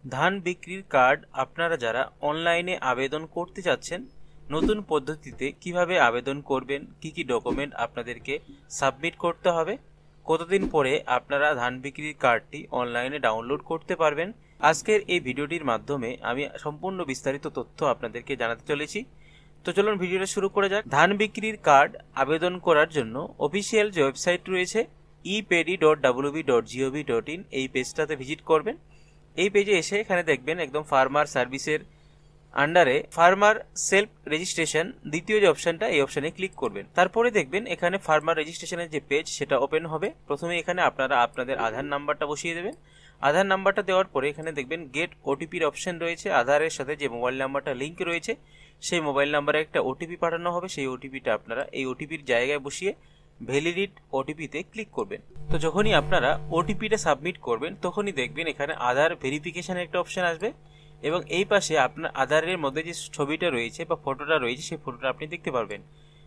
ধান বিক্রির কার্ড আপনারা যারা অনলাইনে আবেদন করতে চাচ্ছেন, নতুন পদ্ধতিতে কিভাবে আবেদন করবেন, কি কি ডকুমেন্ট আপনাদেরকে সাবমিট করতে হবে, কতদিন পরে আপনারা ধান বিক্রির কার্ডটি অনলাইনে ডাউনলোড করতে পারবেন, আজকের এই ভিডিওটির মাধ্যমে আমি সম্পূর্ণ বিস্তারিত তথ্য আপনাদেরকে জানাতে চলেছি। তো চলুন ভিডিওটা শুরু করা যাক। ধান বিক্রির কার্ড আবেদন করার জন্য অফিসিয়াল যে ওয়েবসাইট রয়েছে epedi.wb.gov.in এই পেজটাতে ভিজিট করবেন। এই পেজে এসে এখানে দেখবেন একদম ফার্মার সার্ভিসের আন্ডারে ফার্মার সেলফ রেজিস্ট্রেশন দ্বিতীয় যে অপশনটা, এই অপশনে ক্লিক করবেন। তারপরে দেখবেন এখানে ফার্মার রেজিস্ট্রেশনের যে পেজ সেটা ওপেন হবে। প্রথমে এখানে আপনারা আপনাদের আধার নাম্বারটা বসিয়ে দেবেন। আধার নাম্বারটা দেওয়ার পরে এখানে দেখবেন গেট ওটিপির অপশন রয়েছে। আধারের সাথে যে মোবাইল নাম্বারটা লিঙ্ক রয়েছে সেই মোবাইল নাম্বারে একটা ওটিপি পাঠানো হবে। সেই ওটিপিটা আপনারা এই ওটিপির জায়গায় বসিয়ে ভ্যালিডেট ওটিপিতে ক্লিক করবেন। তো যখনই আপনারা ওটিপিটা সাবমিট করবেন তখনই দেখবেন এখানে আধার ভেরিফিকেশনের একটা অপশন আসবে এবং এই পাশে আপনার আধারের মধ্যে যে ছবিটা রয়েছে বা ফটোটা রয়েছে সেই ফটোটা আপনি দেখতে পারবেন।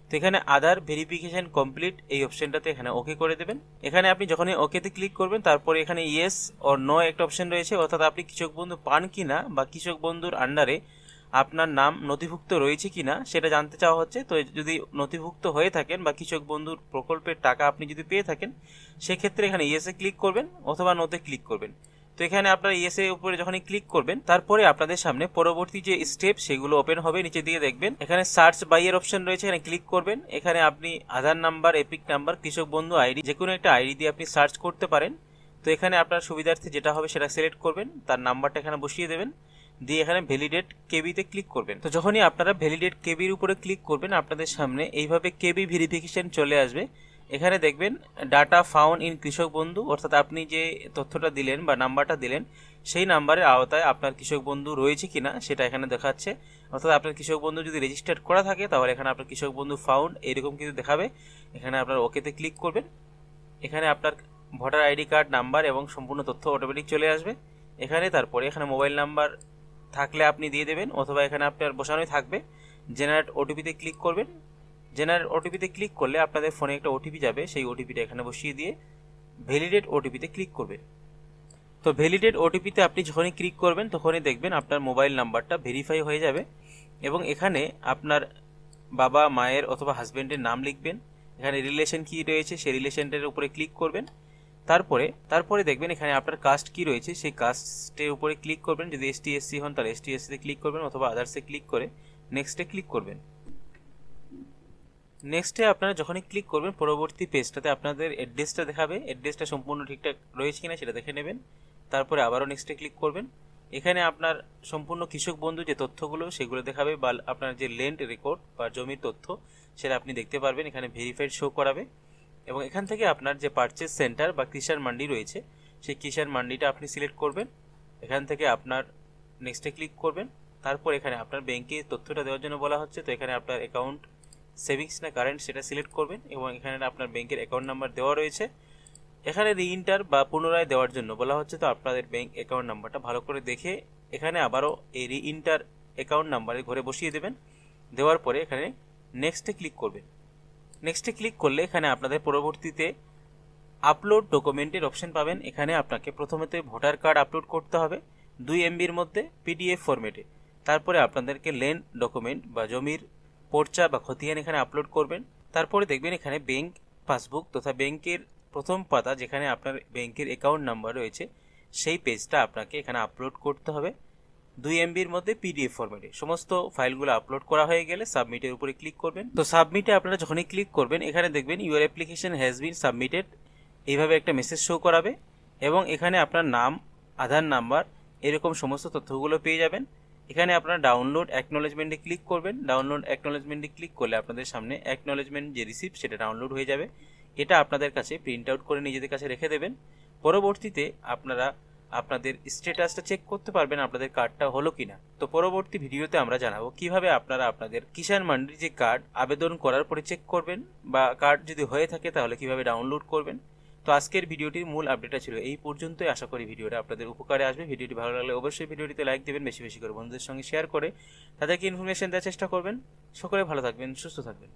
তো এখানে আধার ভেরিফিকেশন কমপ্লিট এই অপশনটাতে এখানে ওকে করে দেবেন। এখানে আপনি যখনই ওকেতে ক্লিক করবেন তারপরে এখানে ইয়েস অর নো একটা অপশন রয়েছে, অর্থাৎ আপনি কৃষক বন্ধু পান কিনা বা কৃষক বন্ধুর আন্ডারে আপনার নাম নথিভুক্ত রয়েছে কিনা সেটা জানতে চাওয়া হচ্ছে। তো যদি নথিভুক্ত হয়ে থাকেন বা কৃষক বন্ধুর প্রকল্পের টাকা আপনি যদি পেয়ে থাকেন সেক্ষেত্রে এখানে ইয়েসে ক্লিক করবেন অথবা নোতে ক্লিক করবেন। তো এখানে আপনারা ইয়েস এর উপরে যখনই ক্লিক করবেন তারপরে আপনাদের সামনে পরবর্তী যে স্টেপ সেগুলো ওপেন হবে। নিচে দিকে দেখবেন এখানে সার্চ বাই এর অপশন রয়েছে, এখানে ক্লিক করবেন। এখানে আপনি আধার নাম্বার, এপিক নাম্বার, কৃষক বন্ধু আইডি যে কোনো একটা আইডি দিয়ে আপনি সার্চ করতে পারেন। তো এখানে আপনার সুবিধার্থে যেটা হবে সেটা সিলেক্ট করবেন, তার নাম্বারটা এখানে বসিয়ে দেবেন, দিয়ে এখানে ভ্যালিডেট কেবিতে ক্লিক করবেন। তো যখনই আপনারা ভ্যালিডেট কেবির উপরে ক্লিক করবেন আপনাদের সামনে এইভাবে কেবি ভেরিফিকেশন চলে আসবে। এখানে দেখবেন ডাটা ফাউন্ড ইন কৃষক বন্ধু, অর্থাৎ আপনি যে তথ্যটা দিলেন বা নাম্বারটা দিলেন সেই নাম্বারের আওতায় আপনার কৃষক বন্ধু রয়েছে কিনা সেটা এখানে দেখাচ্ছে। অর্থাৎ আপনার কৃষক বন্ধু যদি রেজিস্টার্ড করা থাকে তাহলে এখানে আপনার কৃষক বন্ধু ফাউন্ড এরকম কিছু দেখাবে। এখানে আপনার ওকেতে ক্লিক করবেন। এখানে আপনার ভোটার আইডি কার্ড নাম্বার এবং সম্পূর্ণ তথ্য অটোমেটিক চলে আসবে এখানে। তারপরে এখানে মোবাইল নাম্বার থাকলে আপনি দিয়ে দেবেন অথবা এখানে আপনার বসানোই থাকবে। জেনারেট ওটিপিতে ক্লিক করবেন। জেনারেট ওটিপিতে ক্লিক করলে আপনাদের ফোনে একটা ওটিপি যাবে, সেই ওটিপিটা এখানে বসিয়ে দিয়ে ভ্যালিডেট ওটিপিতে ক্লিক করবেন। তো ভ্যালিডেট ওটিপিতে আপনি যখনই ক্লিক করবেন তখনই দেখবেন আপনার মোবাইল নাম্বারটা ভেরিফাই হয়ে যাবে এবং এখানে আপনার বাবা মায়ের অথবা হাজবেন্ডের নাম লিখবেন। এখানে রিলেশন কি রয়েছে সেই রিলেশনটার উপরে ক্লিক করবেন। তারপরে দেখবেন এখানে আপনার কাস্ট কি রয়েছে সেই কাস্টের উপরে ক্লিক করবেন। যদি এসটি এসসি হন তাহলে এসটি এসসিতে ক্লিক করবেন অথবা আদার্সে ক্লিক করে নেক্সটে ক্লিক করবেন। নেক্সটে আপনারা যখনই ক্লিক করবেন পরবর্তী পেজটাতে আপনাদের অ্যাড্রেসটা দেখাবে। অ্যাড্রেসটা সম্পূর্ণ ঠিকঠাক রয়েছে কিনা সেটা দেখে নেবেন। তারপরে আবারও নেক্সটে ক্লিক করবেন। এখানে আপনার সম্পূর্ণ কৃষক বন্ধু যে তথ্যগুলো সেগুলো দেখাবে বা আপনার যে ল্যান্ড রেকর্ড বা জমির তথ্য সেটা আপনি দেখতে পারবেন। এখানে ভেরিফাইড শো করাবে এবং এখান থেকে আপনার যে পারচেজ সেন্টার বা কিষাণ মান্ডি রয়েছে সেই কিষাণ মান্ডিটা আপনি সিলেক্ট করবেন। এখান থেকে আপনার নেক্সটে ক্লিক করবেন। তারপর এখানে আপনার ব্যাংকে তথ্যটা দেওয়ার জন্য বলা হচ্ছে, তো এখানে আপনার অ্যাকাউন্ট সেভিংস না কারেন্ট সেটা সিলেক্ট করবেন এবং এখানে আপনার ব্যাংকের অ্যাকাউন্ট নাম্বার দেওয়া রয়েছে। এখানে রিইন্টার বা পুনরায় দেওয়ার জন্য বলা হচ্ছে, তো আপনাদের ব্যাংক অ্যাকাউন্ট নাম্বারটা ভালো করে দেখে এখানে আবারও এই রিইন্টার অ্যাকাউন্ট নাম্বারে ঘরে বসিয়ে দেবেন। দেওয়ার পরে এখানে নেক্সটে ক্লিক করবেন। নেক্সটে ক্লিক করলে এখানে আপনাদের পরবর্তীতে আপলোড ডকুমেন্টের অপশন পাবেন। এখানে আপনাকে প্রথমে ভোটার কার্ড আপলোড করতে হবে 2 MBর মধ্যে পিডিএফ ফরম্যাটে। তারপরে আপনাদেরকে ল্যান্ড ডকুমেন্ট বা জমির পর্চা বা খতিয়ান এখানে আপলোড করবেন। তারপরে দেখবেন এখানে ব্যাংক পাসবুক তথা ব্যাংকের প্রথম পাতা যেখানে আপনার ব্যাংকের অ্যাকাউন্ট নাম্বার রয়েছে সেই পেজটা আপনাকে এখানে আপলোড করতে হবে 2 MBর মধ্যে পিডিএফ ফরম্যাটে। সমস্ত ফাইলগুলো আপলোড করা হয়ে গেলে সাবমিটের উপরে ক্লিক করবেন। তো সাবমিটে আপনারা যখনই ক্লিক করবেন এখানে দেখবেন your application has been submitted এইভাবে একটা মেসেজ শো করাবে এবং এখানে আপনার নাম, আধার নাম্বার এরকম সমস্ত তথ্যগুলো পেয়ে যাবেন। এখানে আপনারা ডাউনলোড অ্যাকনোলেজমেন্টে ক্লিক করবেন। ডাউনলোড অ্যাকনোলেজমেন্টে ক্লিক করলে আপনাদের সামনে অ্যাকনোলেজমেন্ট যে রিসিপ্ট সেটা ডাউনলোড হয়ে যাবে। এটা আপনাদের কাছে প্রিন্ট আউট করে নিজেদের কাছে রেখে দেবেন। পরবর্তীতে আপনারা আপনাদের স্ট্যাটাসটা চেক করতে পারবেন আপনাদের কার্ডটা হলো কিনা। তো পরবর্তী ভিডিওতে আমরা জানাবো কিভাবে আপনারা আপনাদের কিষাণ মান্ডির যে কার্ড আবেদন করার পরে চেক করবেন বা কার্ড যদি হয়ে থাকে তাহলে কিভাবে ডাউনলোড করবেন। তো আজকের ভিডিওটির মূল আপডেটটা ছিল এই পর্যন্তই। আশা করি ভিডিওটা আপনাদের উপকারে আসবে। ভিডিওটি ভালো লাগলে অবশ্যই ভিডিওটিতে লাইক দেবেন, বেশি বেশি করে বন্ধুদের সঙ্গে শেয়ার করে তাদেরকে ইনফরমেশন দেওয়ার চেষ্টা করবেন। সকলে ভালো থাকবেন, সুস্থ থাকবেন।